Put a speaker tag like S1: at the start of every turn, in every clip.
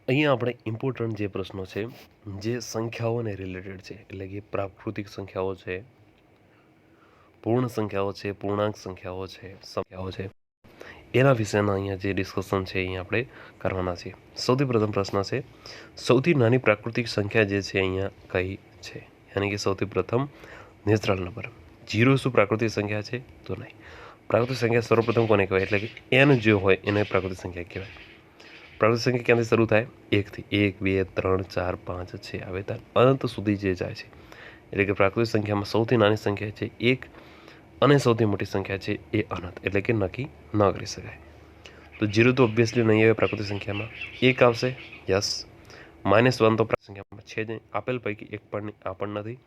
S1: અહીંયા આપણે ઇમ્પોર્ટન્ટ જે પ્રશ્નો છે જે સંખ્યાઓને રિલેટેડ છે, એટલે કે પ્રાકૃતિક સંખ્યાઓ છે, પૂર્ણ સંખ્યાઓ છે, પૂર્ણાંક સંખ્યાઓ છે, એના વિશેના અહીંયા જે ડિસ્કશન છે અહીંયા આપણે કરવાના છીએ. સૌથી પ્રથમ પ્રશ્ન છે, સૌથી નાની પ્રાકૃતિક સંખ્યા જે છે અહીંયા કઈ છે? યાની કે સૌથી પ્રથમ નેચરલ નંબર. 0 શું પ્રાકૃતિક સંખ્યા છે? તો નહીં. પ્રાકૃતિક સંખ્યા સર્વપ્રથમ કોને કહેવાય? એટલે કે n જે હોય એને પ્રાકૃતિક સંખ્યા કહેવાય. પ્રાકૃતિક સંખ્યા ક્યાંથી શરૂ થાય? 1થી. 1, 2, 3, 4, 5, 6 આવે ત્યારે અનંત સુધી જે જાય છે. એટલે કે પ્રાકૃતિક સંખ્યામાં સૌથી નાની સંખ્યા છે 1 અને સૌથી મોટી સંખ્યા છે એ અનંત, એટલે કે નક્કી ન કરી શકાય. તો 0 તો ઓબ્વિયસલી નહીં આવે પ્રાકૃતિક સંખ્યામાં. 1 આવશે, યસ. -1 તો પ્રાકૃતિક સંખ્યામાં છે જ નહીં. આપેલ પૈકી એક પણ આ પણ નથી,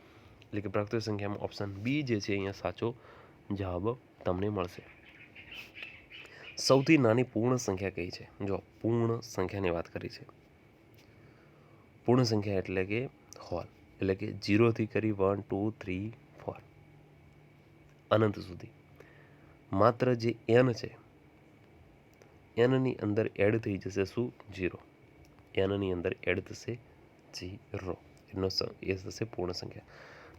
S1: એટલે કે પ્રાકૃતિક સંખ્યામાં ઓપ્શન બી જે છે અહીંયા સાચો જવાબ તમને મળશે. સૌથી નાની પૂર્ણ સંખ્યા કઈ છે? જો પૂર્ણ સંખ્યાની વાત કરી છે. પૂર્ણ સંખ્યા એટલે કે હોલ, એટલે કે 0 થી કરી 1, 2, 3, 4 અનંત સુધી. માત્ર જે n છે એનની અંદર એડ થઈ જશે શું? 0. એનની અંદર એડ થશે 0, એનો એ થશે પૂર્ણ સંખ્યા.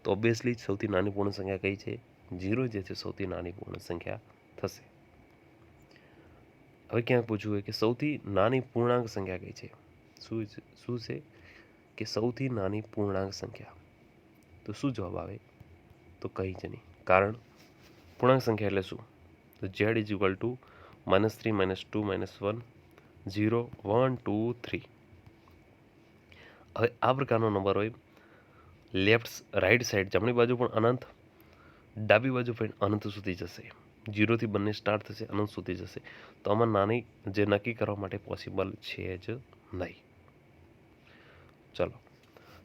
S1: તો ઓબ્વિયસલી સૌથી નાની પૂર્ણ સંખ્યા કઈ છે? 0 જે છે સૌથી નાની પૂર્ણ સંખ્યા થશે. હવે ક્યાંક પૂછવું હોય કે સૌથી નાની પૂર્ણાંક સંખ્યા કઈ છે? શું છે કે સૌથી નાની પૂર્ણાંક સંખ્યા? તો શું જવાબ આવે? તો કંઈ જ નહીં. કારણ પૂર્ણાંક સંખ્યા એટલે શું? તો z = -3, -2, -1, 0, 1, 2, 3. હવે આ પ્રકારનો નંબર હોય, રાઈટ સાઈડ જમણી બાજુ પણ અનંત, ડાબી બાજુ પણ અનંત સુધી જશે. 0 થી બંને સ્ટાર્ટ થશે, અનંત સુધી જશે. તો આમાં નાની જે નક્કી કરવા માટે પોસિબલ છે જ નહીં. ચલો,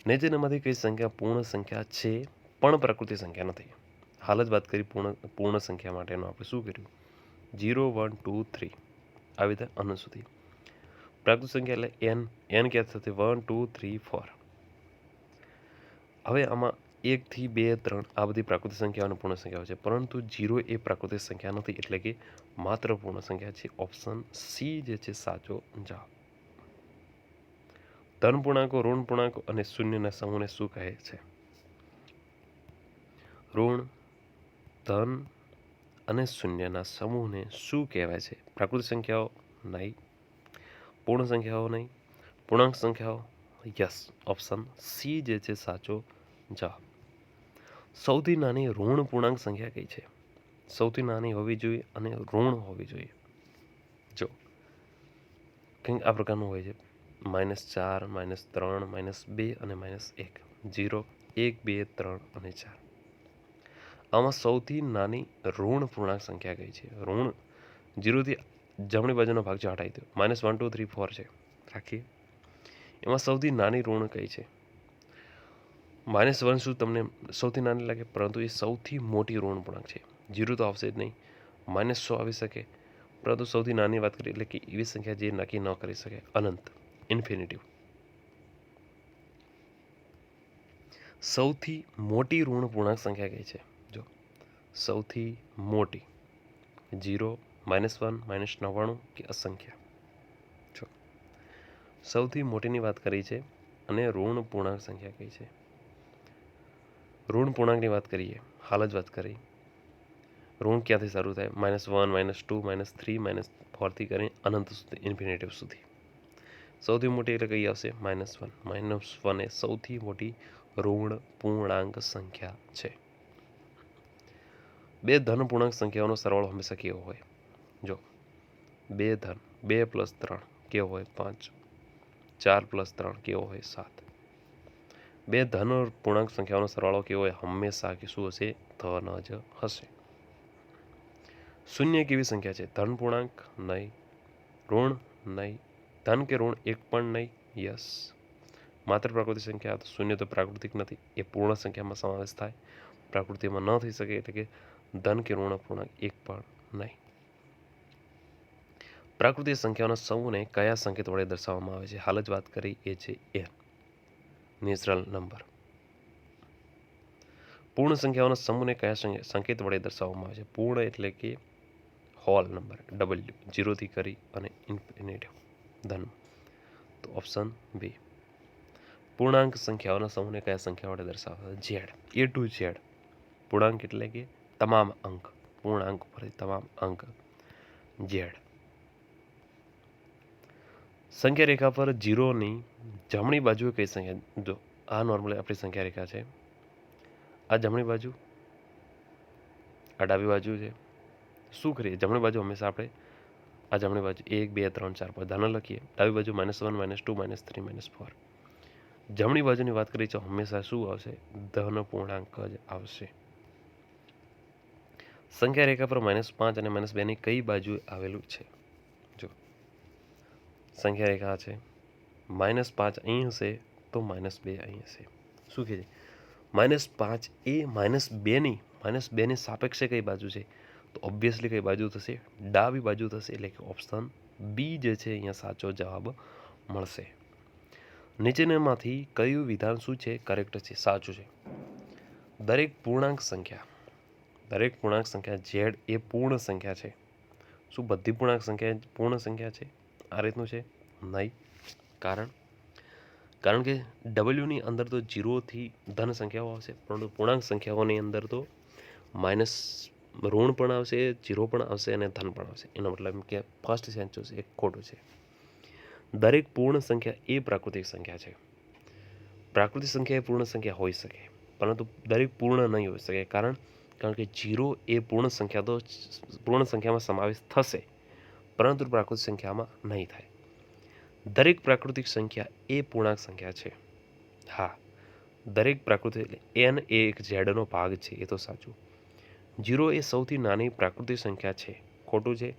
S1: નીચેનામાંથી કઈ સંખ્યા પૂર્ણ સંખ્યા છે પણ પ્રાકૃતિક સંખ્યા નથી? હાલ જ વાત કરી પૂર્ણ સંખ્યા માટેનું આપણે શું કર્યું? 0, 1, 2, 3 આવી રીતે અનંત સુધી. પ્રાકૃતિક સંખ્યા એટલે n ક્યાં થશે? 1, 2, 3, 4. હવે આમાં 1 થી 2, 3 આ બધી પ્રાકૃતિક સંખ્યાઓ અને પૂર્ણ સંખ્યાઓ છે, પરંતુ 0 એ પ્રાકૃતિક સંખ્યા નથી, એટલે કે માત્ર પૂર્ણ સંખ્યા છે. ઓપ્શન સી જે છે સાચો જવાબ. ધન પૂર્ણાંકો, ઋણ પૂર્ણાંકો અને શૂન્યના સમૂહને શું કહે છે? ઋણ, ધન અને શૂન્યના સમૂહને શું કહેવાય છે? પ્રાકૃતિક સંખ્યાઓ નહીં, પૂર્ણ સંખ્યાઓ નહીં, પૂર્ણાંક સંખ્યાઓ યસ. ઓપ્શન સી જે છે સાચો જવાબ. સૌથી નાની ઋણ પૂર્ણાંક સંખ્યા કઈ છે? સૌથી નાની હોવી જોઈએ અને ઋણ હોવી જોઈએ. જો કંઈક આ પ્રકારનું હોય છે, -4, -3, -2 અને -1. 0, 1, 2, 3 અને 4. આમાં સૌથી નાની ઋણ પૂર્ણાંક સંખ્યા કઈ છે? ઋણ 0 થી જમણી બાજુનો ભાગ જો હટાવી દો, -1, 2, 3, 4 છે, રાખીએ. એમાં સૌથી નાની ઋણ કઈ છે? -1 શું તમને સૌથી નાની લાગે? પરંતુ એ સૌથી મોટી ઋણ પૂર્ણાંક છે. 0 તો આવશે જ નહીં, -100 આવી શકે, પરંતુ સૌથી નાની વાત કરીએ એટલે કે એવી સંખ્યા જે નક્કી ન કરી શકે, અનંત, ઇન્ફિનિટિવ. સૌથી મોટી ઋણ પૂર્ણાંક સંખ્યા કઈ છે? જો સૌથી મોટી 0, -1, -99 કે અસંખ્ય. જો સૌથી મોટીની વાત કરી છે અને ઋણ પૂર્ણાંક સંખ્યા કઈ છે? ઋણ પૂર્ણાંકની વાત કરીએ, હાલ જ વાત કરી. ઋણ ક્યાંથી શરૂ થાય? -1, -2, -3, -4 થી કરીને અનંત સુધી, ઇન્ફિનિટિવ સુધી. સૌથી મોટી એટલે કઈ આવશે? -1. -1 એ સૌથી મોટી ઋણ પૂર્ણાંક સંખ્યા છે. બે ધન પૂર્ણાંક સંખ્યાઓનો સરવાળો હંમેશા કેવો હોય? જો બે ધન, 2 + 3 કેવો હોય? 5. 4 + 3 કેવો હોય? 7. બે ધન પૂર્ણાંક સંખ્યાઓનો સરવાળો કેવો હોય? હંમેશા કે શું હશે? ધન જ હશે. શૂન્ય કેવી સંખ્યા છે? ધન પૂર્ણાંક નહીં, ઋણ નહીં, ધન કે ઋણ એક પણ નહીં, યસ. માત્ર પ્રાકૃતિક સંખ્યા. તો શૂન્ય તો પ્રાકૃતિક નથી, એ પૂર્ણ સંખ્યામાં સમાવેશ થાય, પ્રાકૃતિકમાં ન થઈ શકે, એટલે કે ધન કે ઋણ પૂર્ણાંક એક પણ નહીં. પ્રાકૃતિક સંખ્યાઓના સમૂહને કયા સંકેત વડે દર્શાવવામાં આવે છે? હાલ જ વાત કરી, એ છે n, નેચરલ નંબર. પૂર્ણ સંખ્યાઓના સમૂહને કયા સંકેત વડે દર્શાવવામાં આવે છે? પૂર્ણ એટલે કે હોલ નંબર, W, 0 થી કરી અને ઇન્ફિનિટિવ, ધન. તો ઓપ્શન બી. પૂર્ણાંક સંખ્યાઓના સમૂહને કયા સંખ્યા વડે દર્શાવે? ઝેડ. A to Z. પૂર્ણાંક એટલે કે તમામ અંક. પૂર્ણાંક ઉપર તમામ અંક. ઝેડ. સંખ્યા રેખા પર 0ની જમણી બાજુએ કઈ સંખ્યા? જો આ નોર્મલી આપણી સંખ્યા રેખા છે. આ જમણી બાજુ, આ ડાબી બાજુ છે. શું કરીએ? જમણી બાજુ હંમેશા આપણે આ જમણી બાજુ 1 2 3 4 5 ધન લખીએ. ડાબી બાજુ -1 -2 -3 -4. જમણી બાજુની વાત કરીએ તો હંમેશા શું આવશે? ધન પૂર્ણાંક જ આવશે. સંખ્યા રેખા પર -5 અને -2ની કઈ બાજુ આવેલું છે? જો સંખ્યા રેખા છે, -5 અહીં હશે તો -2 અહીં હશે. શું કહે છે? -5 એ -2ની સાપેક્ષે કઈ બાજુ છે? તો ઓબ્વિયસલી કઈ બાજુ થશે? ડાબી બાજુ થશે. એટલે કે ઓપ્શન બી જે છે અહીંયા સાચો જવાબ મળશે. નીચેનામાંથી કયું વિધાન શું છે? કરેક્ટ છે, સાચું છે. દરેક પૂર્ણાંક સંખ્યા ઝેડ એ પૂર્ણ સંખ્યા છે. શું બધી પૂર્ણાંક સંખ્યા પૂર્ણ સંખ્યા છે? આ રીતનું છે નહીં. કારણ કે ડબલ્યુની અંદર તો 0થી ધન સંખ્યાઓ આવશે, પરંતુ પૂર્ણાંક સંખ્યાઓની અંદર તો માઇનસ ઋણ પણ આવશે, 0 પણ આવશે અને ધન પણ આવશે. એનો મતલબ એમ કે ફર્સ્ટ સેન્ચુસ એ ખોટું છે. દરેક પૂર્ણ સંખ્યા એ પ્રાકૃતિક સંખ્યા છે. પ્રાકૃતિક સંખ્યા એ પૂર્ણ સંખ્યા હોઈ શકે, પરંતુ દરેક પૂર્ણ નહીં હોઈ શકે. કારણ કે 0 એ પૂર્ણ સંખ્યામાં સમાવેશ થશે, પરંતુ પ્રાકૃતિક સંખ્યામાં નહીં થાય. દરેક પ્રાકૃતિક સંખ્યા એ પૂર્ણાંક સંખ્યા છે. હા, દરેક પ્રાકૃતિક n એ એક ઝેડનો ભાગ છે, એ તો સાચું. 0 એ સૌથી નાની પ્રાકૃતિક સંખ્યા છે. ખોટું છે.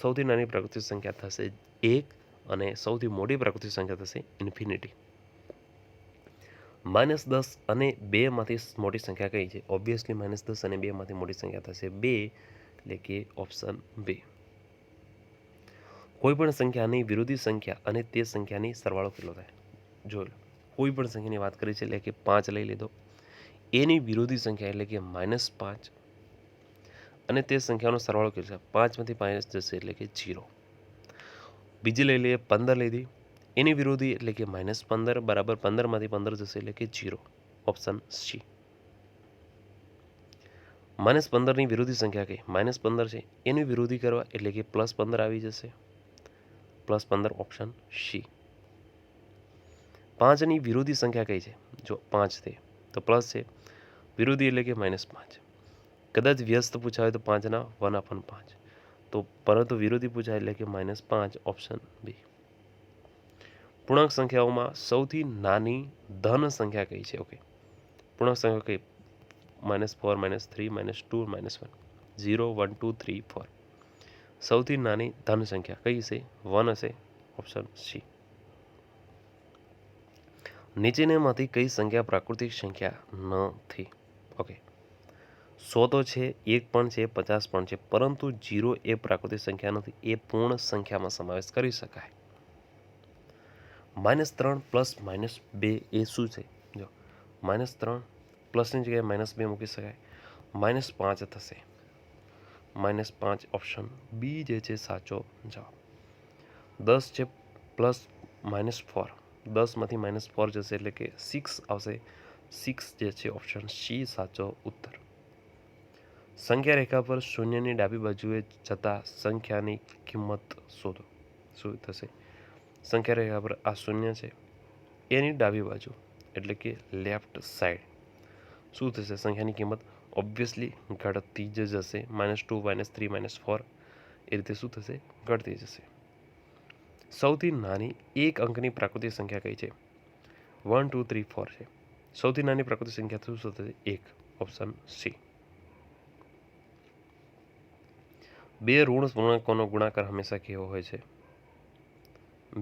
S1: સૌથી નાની પ્રાકૃતિક સંખ્યા થશે 1 અને સૌથી મોટી પ્રાકૃતિક સંખ્યા થશે ઇન્ફિનિટી. -10 અને 2 માંથી મોટી સંખ્યા કઈ છે? ઓબ્વિયસલી -10 અને 2 માંથી મોટી સંખ્યા થશે 2, એટલે કે ઓપ્શન બી. કોઈ પણ સંખ્યાની વિરોધી સંખ્યા અને તે સંખ્યાની સરવાળો કેટલો થાય? જોઈ લો. કોઈ પણ સંખ્યાની વાત કરી છે, એટલે કે 5 લઈ લીધો. એની વિરોધી સંખ્યા એટલે કે -5 અને તે સંખ્યાનો સરવાળો કેટલો છે? 5 માંથી 5 જશે એટલે કે 0. બીજી લઈ લઈએ, 15 લીધી. એની વિરોધી એટલે કે -15 બરાબર 15 માંથી 15 જશે એટલે કે 0. Option C. -15ની વિરોધી સંખ્યા કઈ? -15 છે. એની વિરોધી કરવા એટલે કે +15 આવી જશે. +15 ઓપ્શન સી. 5ની વિરોધી સંખ્યા કઈ છે? જો 5 છે તો પ્લસ છે. વિરોધી એટલે કે -5. કદાચ વ્યસ્ત પૂછાય તો 5ના 1/5. તો પરંતુ વિરોધી પૂછાય એટલે કે -5. Option B. પૂર્ણાંક સંખ્યાઓમાં સૌથી નાની ધન સંખ્યા કઈ છે? ઓકે, પૂર્ણાંક સંખ્યા કઈ? -4 -3 -2 -1. 0 1 2 3 4. સૌથી નાની ધન સંખ્યા કઈ છે? 1 હશે. Option C. નીચેનામાંથી કઈ સંખ્યા પ્રાકૃતિક સંખ્યા નથી? ઓકે, 100 તો છે, 1 પણ છે, 50 પણ છે, પરંતુ 0 એ પ્રાકૃતિક સંખ્યા નથી. એ પૂર્ણ સંખ્યામાં સમાવેશ કરી શકાય. -3 + -2 એ શું છે? જો -3 પ્લસની જગ્યાએ -2 મૂકી શકાય. -5 થશે. -5 ઓપ્શન બી જે છે સાચો જવાબ. 10 છે પ્લસ -4. 10 માંથી -4 જશે એટલે કે 6 આવશે. 6 જે છે ઓપ્શન સી સાચો ઉત્તર. સંખ્યા રેખા પર શૂન્યની ડાબી બાજુએ જતા સંખ્યાની કિંમત શોધો. શું થશે? સંખ્યા રેખા પર આ શૂન્ય છે, એની ડાબી બાજુ એટલે કે લેફ્ટ સાઈડ શું થશે? સંખ્યાની કિંમત ઓબ્વિયસલી ઘટતી જ જશે. -2 -3 -4 એ રીતે શું થશે? ઘટતી જશે. સૌથી નાની એક અંકની પ્રાકૃતિક સંખ્યા કઈ છે? 1 2 3 4 છે. સૌથી નાની પ્રાકૃતિક સંખ્યા શું થશે? 1. Option C. 2 ઋણ પૂર્ણાંકોનો ગુણાકાર હંમેશા કેવો હોય છે?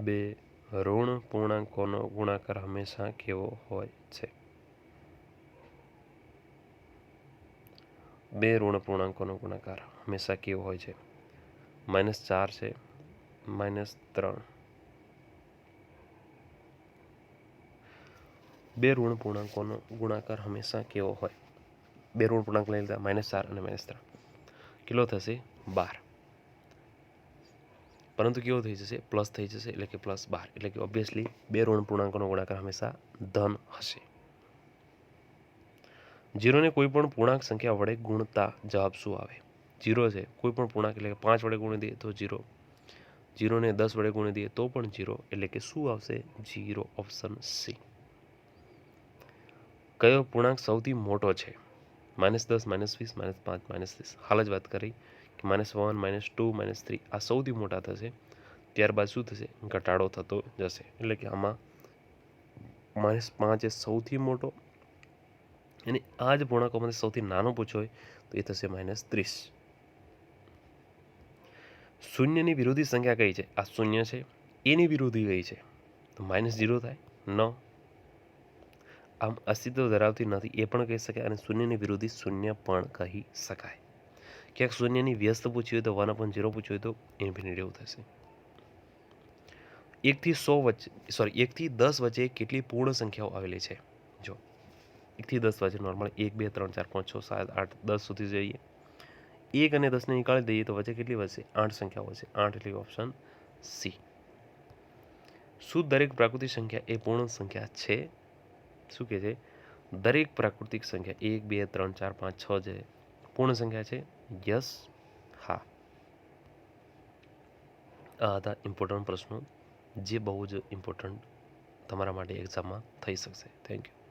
S1: 2 ઋણ પૂર્ણાંકોનો ગુણાકાર હંમેશા કેવો હોય છે? 2 ઋણ પૂર્ણાંકોનો ગુણાકાર હંમેશા કેવો હોય છે? -4 છે, -3. 2 ઋણ પૂર્ણાંકોનો ગુણાકાર હંમેશા કેવો હોય? 2 ઋણ પૂર્ણાંક લઈ લીધા, -4 અને -3. કેટલો થશે? 12. પરંતુ કેવો થઈ જશે? પ્લસ થઈ જશે, એટલે કે +12. એટલે કે ઓબ્વિયસલી બે ઋણ પૂર્ણાંકોનો ગુણાકાર હંમેશા ધન હશે. 0 ને કોઈ પણ પૂર્ણાંક સંખ્યા વડે ગુણતા જવાબ શું આવે? 0 છે કોઈ પણ પૂર્ણાંક, એટલે કે 5 વડે ગુણી દઈએ તો 0. 0 ને 10 વડે ગુણી દઈએ તો પણ 0. એટલે કે શું આવશે? 0. Option C. કયો પૂર્ણાંક સૌથી મોટો છે? -10, -20, -5, -30. હાલ જ વાત કરી કે -1, -2, -3 આ સૌથી મોટા થશે. ત્યારબાદ શું થશે? ઘટાડો થતો જશે. એટલે કે આમાં -5 એ સૌથી મોટો, અને આ જ પૂર્ણાંકોમાંથી સૌથી નાનો પૂછો હોય તો એ થશે -30. શૂન્યની વિરોધી સંખ્યા કઈ છે? આ શૂન્ય છે. એની વિરોધી કઈ છે? તો -0 થાય ન. આમ અસ્તિત્વ ધરાવતી નથી એ પણ કહી શકાય, અને શૂન્યની વિરોધી શૂન્ય પણ કહી શકાય. ક્યાંક શૂન્યની વ્યસ્ત પૂછી હોય તો 1/0 પૂછ્યું હોય તો ઇન્ફિનિટી એવું થશે. 1 થી 10 વચ્ચે કેટલી પૂર્ણ સંખ્યાઓ આવેલી છે? જો 1 થી 10 વચ્ચે નોર્મલ 1, 2, 3, 4, 5, 6, 7, 8, 10 સુધી જઈએ. 1 અને 10 ને નીકાળી દઈએ તો વચ્ચે કેટલી વધશે? 8 સંખ્યાઓ વધશે. 8 એટલે ઓપ્શન સી. શું દરેક પ્રાકૃતિક સંખ્યા એ પૂર્ણ સંખ્યા છે? શું કહે છે? દરેક પ્રાકૃતિક સંખ્યા 1, 2, 3, 4, 5, 6 જે પૂર્ણ સંખ્યા છે? યસ, હા. આ હતા ઇમ્પોર્ટન્ટ પ્રશ્નો, જે બહુ જ ઇમ્પોર્ટન્ટ તમારા માટે એક્ઝામમાં થઈ શકશે. Thank you.